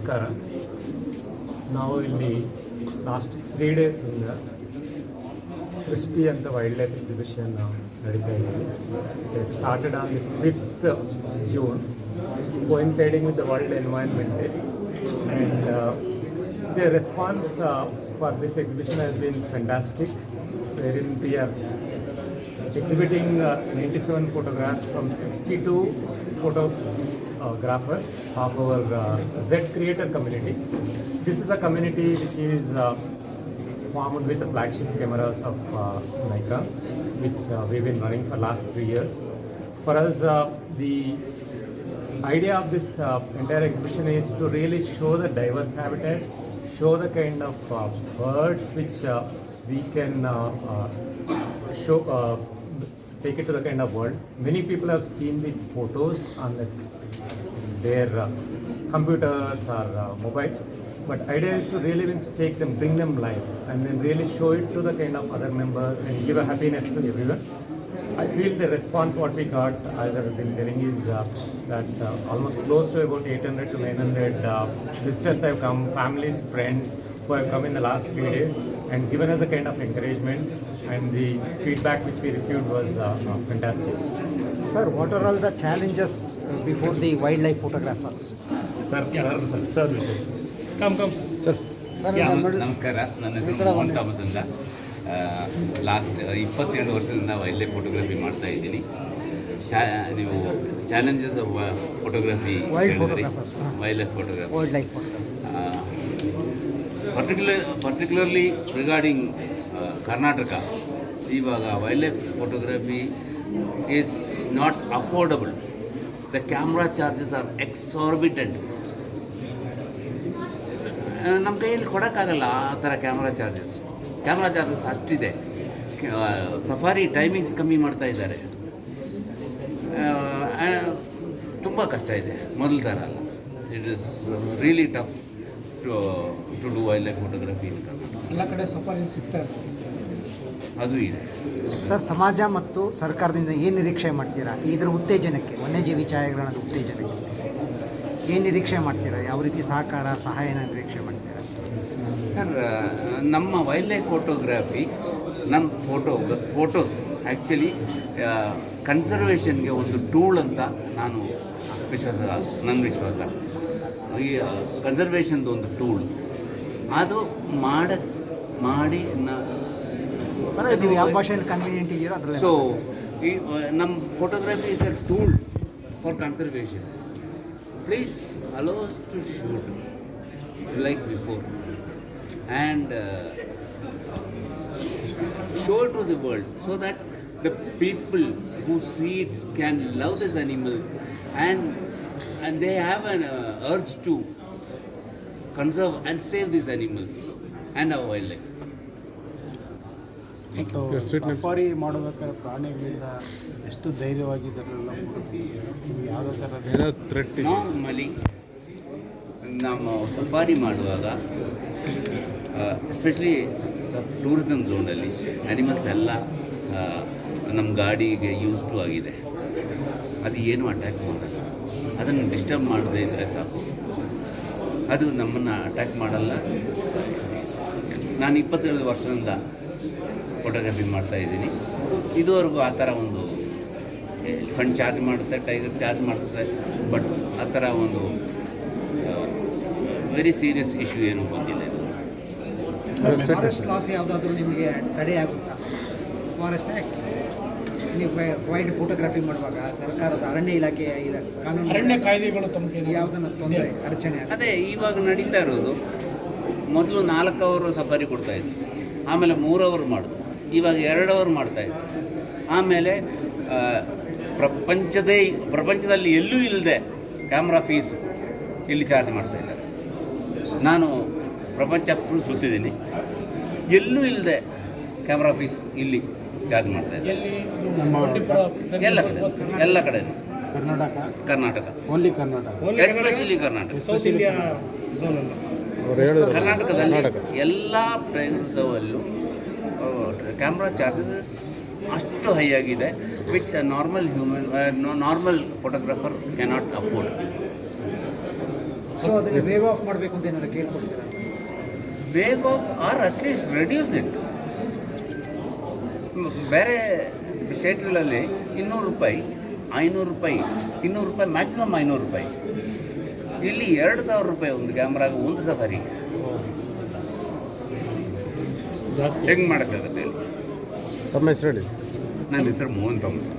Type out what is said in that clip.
ನಮಸ್ಕಾರ. ನಾವು ಇಲ್ಲಿ ಲಾಸ್ಟ್ 3 ಡೇಸಿಂದ ಸೃಷ್ಟಿ ಅಂತ ವೈಲ್ಡ್ ಲೈಫ್ ಎಕ್ಸಿಬಿಷನ್ ನಡೀತಾ ಇದ್ದೀವಿ. It started on the 5th June, coinciding with the World Environment Day, and the response for this exhibition has been fantastic, wherein we are exhibiting 97 photographs from 62 photographers of our Z Creator community. This is a community which is formed with the flagship cameras of Nikon, which we've been running for last 3 years. For us, the idea of this entire exhibition is to really show the diverse habitats, show the kind of birds which we can show, take it to the kind of world. Many people have seen the photos on their computers or mobiles, but idea is to really take them, bring them live, and then really show it to the kind of other members and give a happiness to everyone. I feel the response what we got, as I've been telling, is that almost close to about 800 to 900 visitors have come, families, friends who have come in the last 3 days and given us a kind of encouragement, and the feedback which we received was fantastic. Sir, what are all the challenges before the wildlife photographers? Sir, come, sir. ನಮಸ್ಕಾರ. ನನ್ನ ಹೆಸರು Mohan Thomas ಅಂತ. Last 22 ವರ್ಷದಿಂದ wild life photography ಮಾಡ್ತಾ ಇದ್ದೀನಿ. ನೀವು challenges of photography, wildlife photography, particularly regarding Karnataka, ಇವಾಗ wildlife photography is not affordable. The camera charges are exorbitant. ನಮ್ಮ ಕೈಯಲ್ಲಿ ಕೊಡೋಕ್ಕಾಗಲ್ಲ ಆ ಥರ ಕ್ಯಾಮ್ರಾ ಚಾರ್ಜಸ್ ಅಷ್ಟಿದೆ. ಸಫಾರಿ ಟೈಮಿಂಗ್ಸ್ ಕಮ್ಮಿ ಮಾಡ್ತಾ ಇದ್ದಾರೆ. ತುಂಬ ಕಷ್ಟ ಇದೆ, ಮೊದಲ ಥರ ಅಲ್ಲ. It is really tough to do wildlife photography in Karnataka. ಎಲ್ಲ ಕಡೆ ಸಫಾರಿ ಸಿಗ್ತಾರೆ, ಅದು ಇದೆ. ಸರ್, ಸಮಾಜ ಮತ್ತು ಸರ್ಕಾರದಿಂದ ಏನು ನಿರೀಕ್ಷೆ ಮಾಡ್ತೀರಾ ಇದರ ಉತ್ತೇಜನಕ್ಕೆ, ವನ್ಯಜೀವಿ ಛಾಯಾಗ್ರಹಣದ ಉತ್ತೇಜನಕ್ಕೆ ಏನು ನಿರೀಕ್ಷೆ ಮಾಡ್ತೀರಾ? ಯಾವ ರೀತಿ ಸಹಕಾರ, ಸಹಾಯನ ನಿರೀಕ್ಷೆ ಮಾಡ್ತೀರಾ? ಸರ್, ನಮ್ಮ ವೈಲ್ಡ್ ಲೈಫ್ ಫೋಟೋಗ್ರಫಿ, ನಮ್ಮ ಫೋಟೋಸ್ ಆ್ಯಕ್ಚುಲಿ ಕನ್ಸರ್ವೇಷನ್ಗೆ ಒಂದು ಟೂಲ್ ಅಂತ ನನ್ನ ವಿಶ್ವಾಸ. ಈ ಕನ್ಸರ್ವೇಷನ್ದು ಒಂದು ಟೂಲ್ ಅದು ಮಾಡಿ ನೀವು ಯಾವ ಭಾಷೆಯಲ್ಲಿ ಕನ್ವೀನಿಯಂಟ್ ಇದೆಯೋ ಅದರಲ್ಲಿ. ಸೊ ಈ ನಮ್ಮ photography is a tool for conservation. Please allow us to shoot like before and show it to the world, so that the people who see it can love these animals, and they have an urge to conserve and save these animals and our wildlife. Safari ಮಾಡಬೇಕಾದ್ರೆ ಪ್ರಾಣಿಗಳಿಂದ ಎಷ್ಟು ಧೈರ್ಯವಾಗಿದ್ದಾರಲ್ಲ, ಯಾವುದೇ ಥರ normally ನಾವು safari ಮಾಡುವಾಗ, especially tourism ಝೋನಲ್ಲಿ animals ಎಲ್ಲ ನಮ್ಮ ಗಾಡಿಗೆ ಯೂಸ್ ಟು ಆಗಿದೆ. ಅದು ಏನು ಅಟ್ಯಾಕ್ ಮಾಡಲ್ಲ, ಅದನ್ನು ಡಿಸ್ಟರ್ಬ್ ಮಾಡದೇ ಇದ್ದರೆ ಸಾಕು. ಅದು ನಮ್ಮನ್ನು ಅಟ್ಯಾಕ್ ಮಾಡಲ್ಲ. ನಾನು 27 ವರ್ಷದಿಂದ ಫೋಟೋಗ್ರಫಿ ಮಾಡ್ತಾಯಿದ್ದೀನಿ. ಇದುವರೆಗೂ ಆ ಥರ ಒಂದು ಎಲಿಫೆಂಟ್ ಚಾರ್ಜ್ ಮಾಡುತ್ತೆ, ಟೈಗರ್ ಚಾರ್ಜ್ ಮಾಡುತ್ತೆ, ಬಟ್ ಆ ಥರ ಒಂದು ವೆರಿ ಸೀರಿಯಸ್ ಇಶ್ಯೂ ಏನೂ ಬಂದಿಲ್ಲ. ಫಾರೆಸ್ಟ್ ಲಾಸ್ ಯಾವುದಾದ್ರೂ ನಿಮಗೆ ತಡೆಯಾಗುತ್ತಾ? ಫಾರೆಸ್ಟ್ ಆ್ಯಕ್ಟ್ಸ್ ನೀವು ವೈಲ್ಡ್ ಫೋಟೋಗ್ರಫಿ ಮಾಡುವಾಗ ಸರ್ಕಾರದ ಅರಣ್ಯ ಇಲಾಖೆ ಅರಣ್ಯ ಕಾಯ್ದೆಗಳು ತಮಗೆ ಯಾವುದನ್ನು ತೊಂದರೆ, ಅಡಚಣೆ? ಅದೇ ಇವಾಗ ನಡೀತಾ ಇರೋದು. ಮೊದಲು 4 ಅವರು ಸಫಾರಿ ಕೊಡ್ತಾಯಿದ್ರು, ಆಮೇಲೆ 3 ಅವರು ಮಾಡಿದ್ರು, ಇವಾಗ 2 ಅವರು ಮಾಡ್ತಾಯಿದ್ರು. ಆಮೇಲೆ ಪ್ರಪಂಚದಲ್ಲಿ ಎಲ್ಲೂ ಇಲ್ಲದೆ ಕ್ಯಾಮ್ರಾ ಫೀಸು ಇಲ್ಲಿ ಚಾರ್ಜ್ ಮಾಡ್ತಾಯಿದ್ದಾರೆ. ನಾನು ಪ್ರಪಂಚ ಫುಲ್ ಸುತ್ತಿದ್ದೀನಿ, ಎಲ್ಲೂ ಇಲ್ಲದೆ ಕ್ಯಾಮ್ರಾ ಫೀಸ್ ಇಲ್ಲಿ ಚಾರ್ಜ್ ಮಾಡ್ತಾಯಿದ್ದಾರೆ. ಎಲ್ಲ ಕಡೆ ಕರ್ನಾಟಕ, ಓನ್ಲಿ ಕರ್ನಾಟಕ, ಎಸ್ಪೆಷಲಿ ಕರ್ನಾಟಕದಲ್ಲಿ ಎಲ್ಲ ಟೈಮ್ಸಲ್ಲೂ ಕ್ಯಾಮ್ರಾ ಚಾರ್ಜಸ್ ಅಷ್ಟು ಹೈ ಆಗಿದೆ, which normal photographer cannot afford. So ಅದನ್ನು ವೇವ್ ಆಫ್ ಮಾಡಬೇಕು ಅಂತ ಏನಾದ್ರು ಕೇಳ್ಕೊಡ್ತೀರಾ? Waive off or at least reduce it. ಬೇರೆ ಸ್ಟೇಟ್ಗಳಲ್ಲಿ 200 ರೂಪಾಯಿ, 500 ರೂಪಾಯಿ, 200 ರೂಪಾಯಿ, ಮ್ಯಾಕ್ಸಿಮಮ್ 500 ರೂಪಾಯಿ. ಇಲ್ಲಿ 2000 ರೂಪಾಯಿ ಒಂದು ಕ್ಯಾಮ್ರಾಗ ಒಂದು ಸಫಾರಿಗೆ. ಜಾಸ್ತಿ ಹೆಂಗೆ ಮಾಡೋಕ್ಕಾಗುತ್ತೆ ಹೇಳಿ? ತಮ್ಮ ಹೆಸರು ಹೇಳಿ. ನನ್ನ ಹೆಸರು ಮೋಹನ್ ಥಾಮಸ್.